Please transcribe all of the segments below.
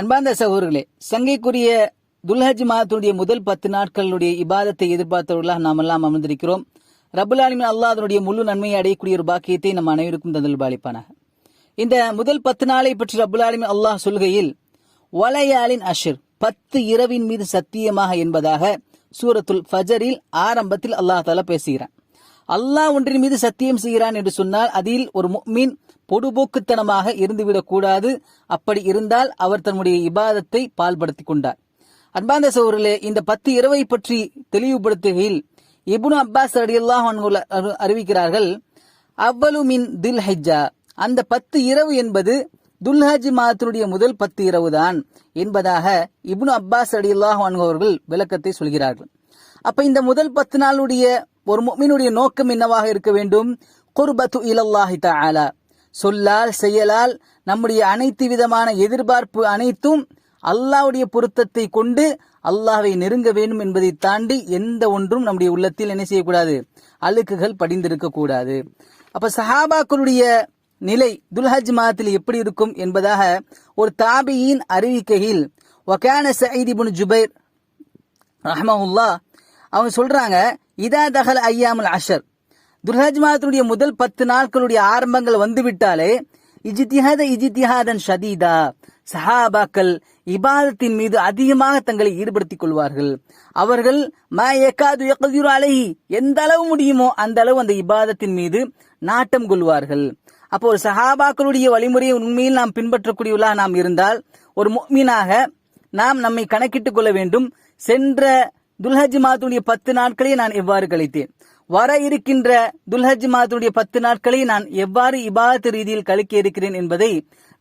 அன்பார்ந்த சகோதரர்களே, சங்கைக்குரிய துல்ஹஜ் மாதத்துடைய முதல் 10 நாட்களுடைய இபாதத்தை எதிர்பார்த்தவர்களாக நாம் எல்லாம் அமர்ந்திருக்கிறோம். ரப்புல் ஆலமீன் அல்லாஹ் அதனுடைய முழு நன்மையை அடையக்கூடிய ஒரு பாக்கியத்தை நம் அனைவருக்கும் தந்தல்பாலிப்பானாக. இந்த முதல் 10 நாளை பற்றி ரப்புல் ஆலமீன் அல்லாஹ் சொல்கையில் வலையாலின் அஷ்ர் 10 இரவின் மீது சத்தியமாக என்பதாக சூரத்துல் ஃபஜரில் ஆரம்பத்தில் அல்லாஹ் தஆலா பேசுகிறான். அல்லாஹ் ஒன்றின் மீது சத்தியம் செய்கிறான் என்று சொன்னால் அதில் ஒரு முஃமின் பொடுபோக்குத்தனமாக இருந்துவிடக் கூடாது. அப்படி இருந்தால் அவர் தன்னுடைய இபாதத்தை பால்படுத்திக் கொண்டார். அன்பார்ந்த சகோதரர்களே, இந்த 10 இரவை பற்றி தெளிவுபடுத்துகையில் இப்னு அப்பாஸ் ரலியல்லாஹு அன்ஹு அறிவிக்கிறார்கள், அவ்வலு மின் தில் ஹிஜ்ஜா, அந்த 10 இரவு என்பது துல்ஹஜ் மாதத்தினுடைய முதல் 10 இரவு தான் என்பதாக இப்னு அப்பாஸ் ரலியல்லாஹு அன்ஹு அவர்கள் விளக்கத்தை சொல்கிறார்கள். அப்ப இந்த முதல் 10 நாளுடைய ஒரு முஃமினுடைய நோக்கம் என்னவாக இருக்க வேண்டும்? குர்பத்து இலல்லாஹி தஆலா, சொல்லால் செயலால் நம்முடைய அனைத்து விதமான எதிர்பார்ப்பு அனைத்தும் அல்லாஹ்வுடைய பொருத்தத்தை கொண்டு அல்லாஹ்வை நெருங்க வேண்டும் என்பதை தாண்டி எந்த ஒன்றும் நம்முடைய உள்ளத்தில் என்ன செய்யக்கூடாது? அழுக்குகள் படிந்திருக்க கூடாது. அப்ப சஹாபாக்களுடைய நிலை துல்ஹஜ் மாதத்தில் எப்படி இருக்கும் என்பதாக ஒரு தாபியின் அறிவிக்கையில் வகான சயீத் இப்னு ஜுபைர் ரஹ்மஹுல்லாஹ் அவங்க சொல்றாங்க, இதா தஹல் ஐயாமுல் அஷர், துல்ஹஜ் மாதத்துடைய முதல் 10 நாட்களுடைய ஆரம்பங்கள் வந்துவிட்டாலே இஜ்திஹாதன் ஷதீதா, சஹாபாக்கள் இபாதத்தின் மீது அதிகமாக தங்களை ஈடுபடுத்திக் கொள்வார்கள். அவர்கள் மா யகாது யக்திரு அலைஹி, எந்த அளவு முடியுமோ அந்த அளவு அந்த இபாதத்தின் மீது நாட்டம் கொள்வார்கள். அப்போ ஒரு சஹாபாக்களுடைய வழிமுறையை உண்மையில் நாம் பின்பற்றக்கூடியவர்களாக நாம் இருந்தால் ஒரு முஃமினாக நாம் நம்மை கணக்கிட்டுக் கொள்ள வேண்டும். சென்ற துல்ஹஜ் மாதத்துடைய 10 நாட்களை நான் எவ்வாறு கழித்தேன், வர இருக்கின்ற துல்ஹஜ் மாதத்துடைய 10 நாட்களை நான் எவ்வாறு இபாதத் ரீதியில் கழிக்க இருக்கிறேன் என்பதை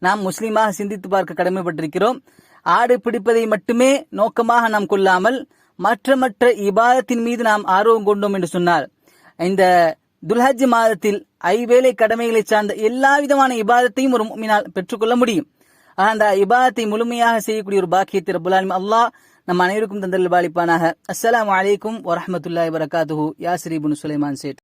நாம் முஸ்லிமாக சிந்தித்து பார்க்க கடமைப்பட்டிருக்கிறோம். ஆடு பிடிப்பதை மட்டுமே நோக்கமாக நாம் கொள்ளாமல் மற்ற இபாதத்தின் மீது நாம் ஆர்வம் கொண்டோம் என்று சொன்னால் இந்த துல்ஹஜ் மாதத்தில் ஐவேளை கடமைகளை சார்ந்த எல்லா விதமான இபாதத்தையும் ஒரு முஃமினால் பெற்றுக்கொள்ள முடியும். அந்த இபாதத்தை முழுமையாக செய்யக்கூடிய ஒரு பாக்கியத்தை ரப்புல் ஆலமீன் அல்லாஹ் நம் அனைவருக்கும் தந்தல் பாலிப்பானாக. அஸ்ஸலாமு அலைக்கும் வரஹ்மத்துல்லாஹி வபரகாத்துஹு. யாசிர் இப்னு சுலைமான் சேட்.